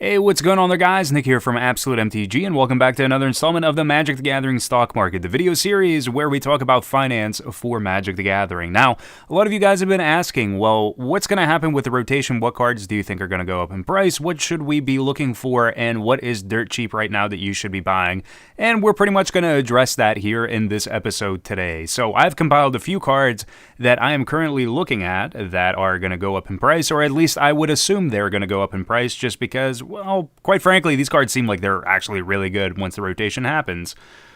Hey, what's going on there, guys? Nick here from Absolute MTG, and welcome back to another installment of the Magic the Gathering Stock Market, the video series where we talk about finance for Magic the Gathering. Now, a lot of you guys have been asking, well, what's going to happen with the rotation? What cards do you think are going to go up in price? What should we be looking for? And what is dirt cheap right now that you should be buying? And we're pretty much going to address that here in this episode today. So I've compiled a few cards that I am currently looking at that are going to go up in price, or at least I would assume they're going to go up in price just because, well, quite frankly, these cards seem like they're actually really good once the rotation happens.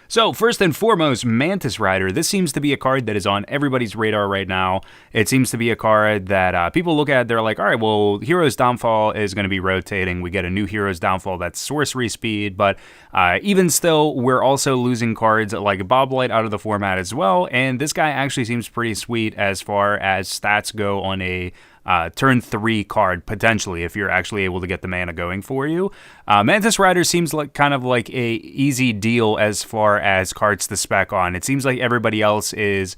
So, first and foremost, Mantis Rider. This seems to be a card that is on everybody's radar right now. It seems to be a card that people look at, they're like, all right, well, Hero's Downfall is going to be rotating. We get a new Hero's Downfall that's sorcery speed, but even still, we're also losing cards like Boblight out of the format as well, and this guy actually seems pretty sweet as far as stats go on a turn 3 card, potentially, if you're actually able to get the mana going for you. Mantis Rider seems like kind of like a easy deal as far as cards to spec on. It seems like everybody else is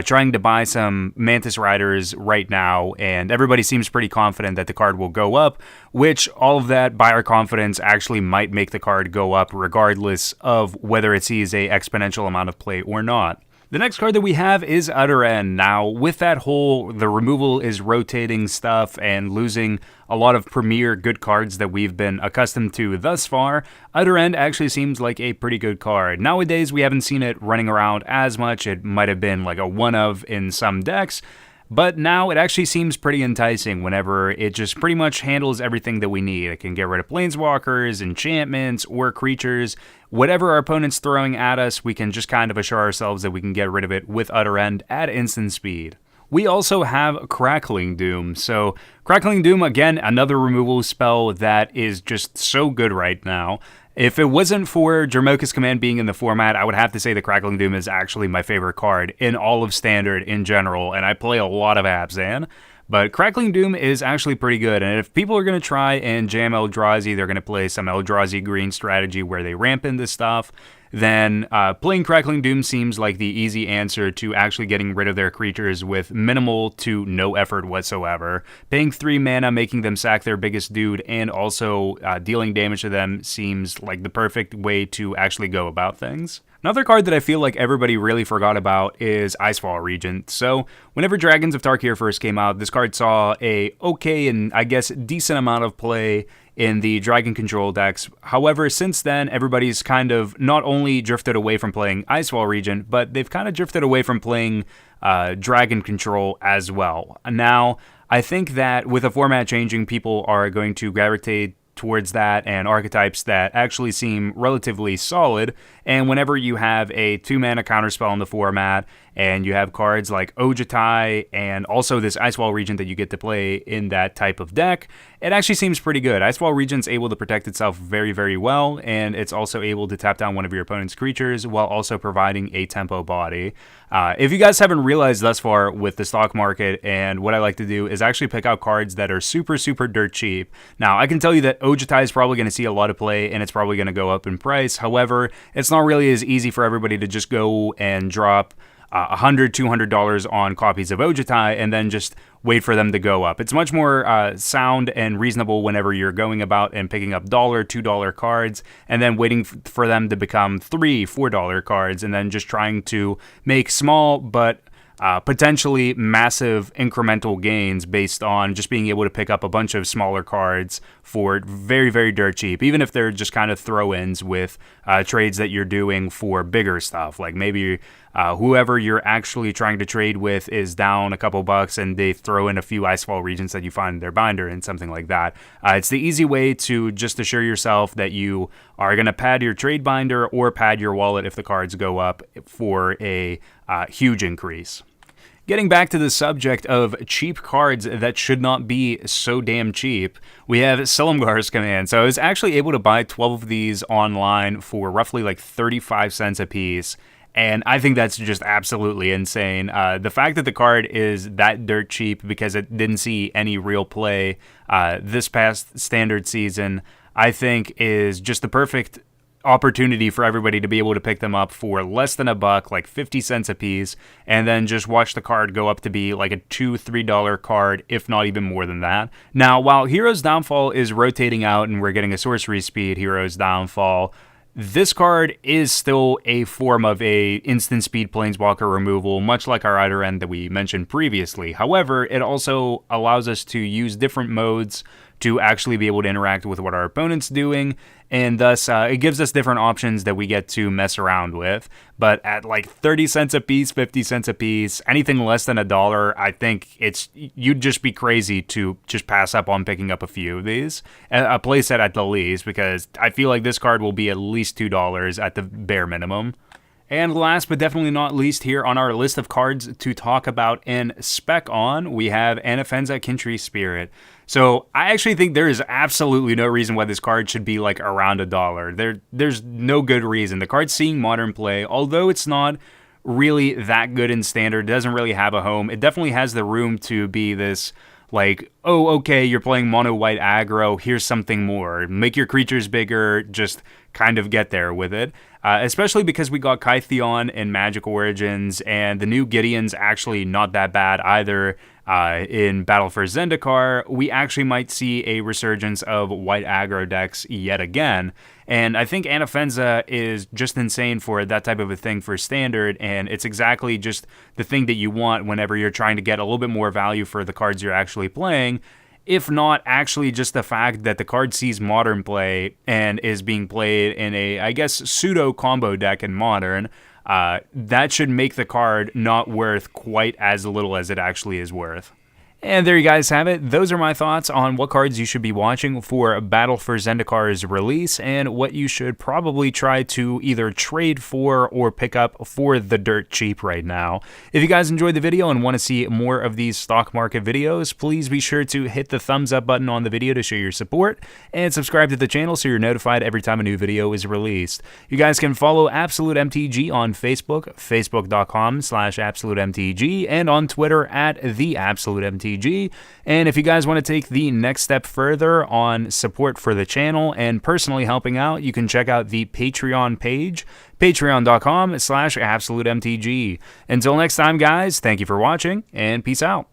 trying to buy some Mantis Riders right now, and everybody seems pretty confident that the card will go up, which all of that buyer confidence actually might make the card go up regardless of whether it sees a exponential amount of play or not. The next card that we have is Utter End. Now, with that whole, the removal is rotating stuff and losing a lot of premier good cards that we've been accustomed to thus far, Utter End actually seems like a pretty good card. Nowadays, we haven't seen it running around as much. It might have been like a one-of in some decks, but now it actually seems pretty enticing whenever it just pretty much handles everything that we need. It can get rid of planeswalkers, enchantments, or creatures. Whatever our opponent's throwing at us, we can just kind of assure ourselves that we can get rid of it with Utter End at instant speed. We also have Crackling Doom. So Crackling Doom, again, another removal spell that is just so good right now. If it wasn't for Jermoka's Command being in the format, I would have to say the Crackling Doom is actually my favorite card in all of Standard in general, and I play a lot of Abzan. But Crackling Doom is actually pretty good, and if people are going to try and jam Eldrazi, they're going to play some Eldrazi green strategy where they ramp into stuff, then playing Crackling Doom seems like the easy answer to actually getting rid of their creatures with minimal to no effort whatsoever. Paying 3 mana, making them sack their biggest dude, and also dealing damage to them seems like the perfect way to actually go about things. Another card that I feel like everybody really forgot about is Icefall Regent. So, whenever Dragons of Tarkir first came out, this card saw a okay and I guess decent amount of play in the Dragon Control decks. However, since then, everybody's kind of not only drifted away from playing Icefall Regent, but they've kind of drifted away from playing Dragon Control as well. Now, I think that with the format changing, people are going to gravitate towards that and archetypes that actually seem relatively solid, and whenever you have a 2-mana counterspell in the format, and you have cards like Ojutai and also this Icefall Regent that you get to play in that type of deck, it actually seems pretty good. Icefall Regent's able to protect itself very, very well, and it's also able to tap down one of your opponent's creatures while also providing a tempo body. If you guys haven't realized thus far with the stock market, and what I like to do is actually pick out cards that are super, super dirt cheap. Now, I can tell you that Ojutai is probably going to see a lot of play, and it's probably going to go up in price. However, it's not really as easy for everybody to just go and drop $100, $200 on copies of Ojutai and then just wait for them to go up. It's much more sound and reasonable whenever you're going about and picking up $1, $2 cards and then waiting for them to become $3, $4 cards and then just trying to make small but potentially massive incremental gains based on just being able to pick up a bunch of smaller cards for very, very dirt cheap, even if they're just kind of throw-ins with trades that you're doing for bigger stuff. Like maybe whoever you're actually trying to trade with is down a couple bucks and they throw in a few Icefall Regents that you find in their binder and something like that. It's the easy way to just assure yourself that you are going to pad your trade binder or pad your wallet if the cards go up for a huge increase. Getting back to the subject of cheap cards that should not be so damn cheap, we have Silumgar's Command. So I was actually able to buy 12 of these online for roughly like 35 cents a piece, and I think that's just absolutely insane. The fact that the card is that dirt cheap because it didn't see any real play this past standard season, I think is just the perfect opportunity for everybody to be able to pick them up for less than $1, like 50 cents a piece, and then just watch the card go up to be like a $2-3 card, if not even more than that. Now, while Hero's Downfall is rotating out and we're getting a sorcery speed Hero's Downfall, this card is still a form of a instant speed planeswalker removal, much like our other end that we mentioned previously. However, it also allows us to use different modes to actually be able to interact with what our opponent's doing, and thus it gives us different options that we get to mess around with. But at like 30 cents a piece, 50 cents a piece, anything less than $1, I think you'd just be crazy to just pass up on picking up a few of these, a playset at the least, because I feel like this card will be at least $2 at the bare minimum. And last but definitely not least here on our list of cards to talk about and spec on, we have Anafenza Kintry Spirit. So I actually think there is absolutely no reason why this card should be like around $1. There's no good reason. The card's seeing modern play, although it's not really that good in standard, doesn't really have a home. It definitely has the room to be this like, oh, okay, you're playing mono white aggro, here's something more. Make your creatures bigger, just kind of get there with it. Especially because we got Kytheon in Magic Origins, and the new Gideon's actually not that bad either. In Battle for Zendikar, we actually might see a resurgence of white aggro decks yet again. And I think Anafenza is just insane for that type of a thing for standard, and it's exactly just the thing that you want whenever you're trying to get a little bit more value for the cards you're actually playing. If not actually just the fact that the card sees modern play and is being played in a, I guess, pseudo combo deck in modern, that should make the card not worth quite as little as it actually is worth. And there you guys have it. Those are my thoughts on what cards you should be watching for Battle for Zendikar's release and what you should probably try to either trade for or pick up for the dirt cheap right now. If you guys enjoyed the video and want to see more of these stock market videos, please be sure to hit the thumbs up button on the video to show your support and subscribe to the channel so you're notified every time a new video is released. You guys can follow Absolute MTG on Facebook, facebook.com/AbsoluteMTG, and on Twitter at @TheAbsoluteMTG. And if you guys want to take the next step further on support for the channel and personally helping out, you can check out the Patreon page, patreon.com/AbsoluteMTG. Until next time, guys, thank you for watching and peace out.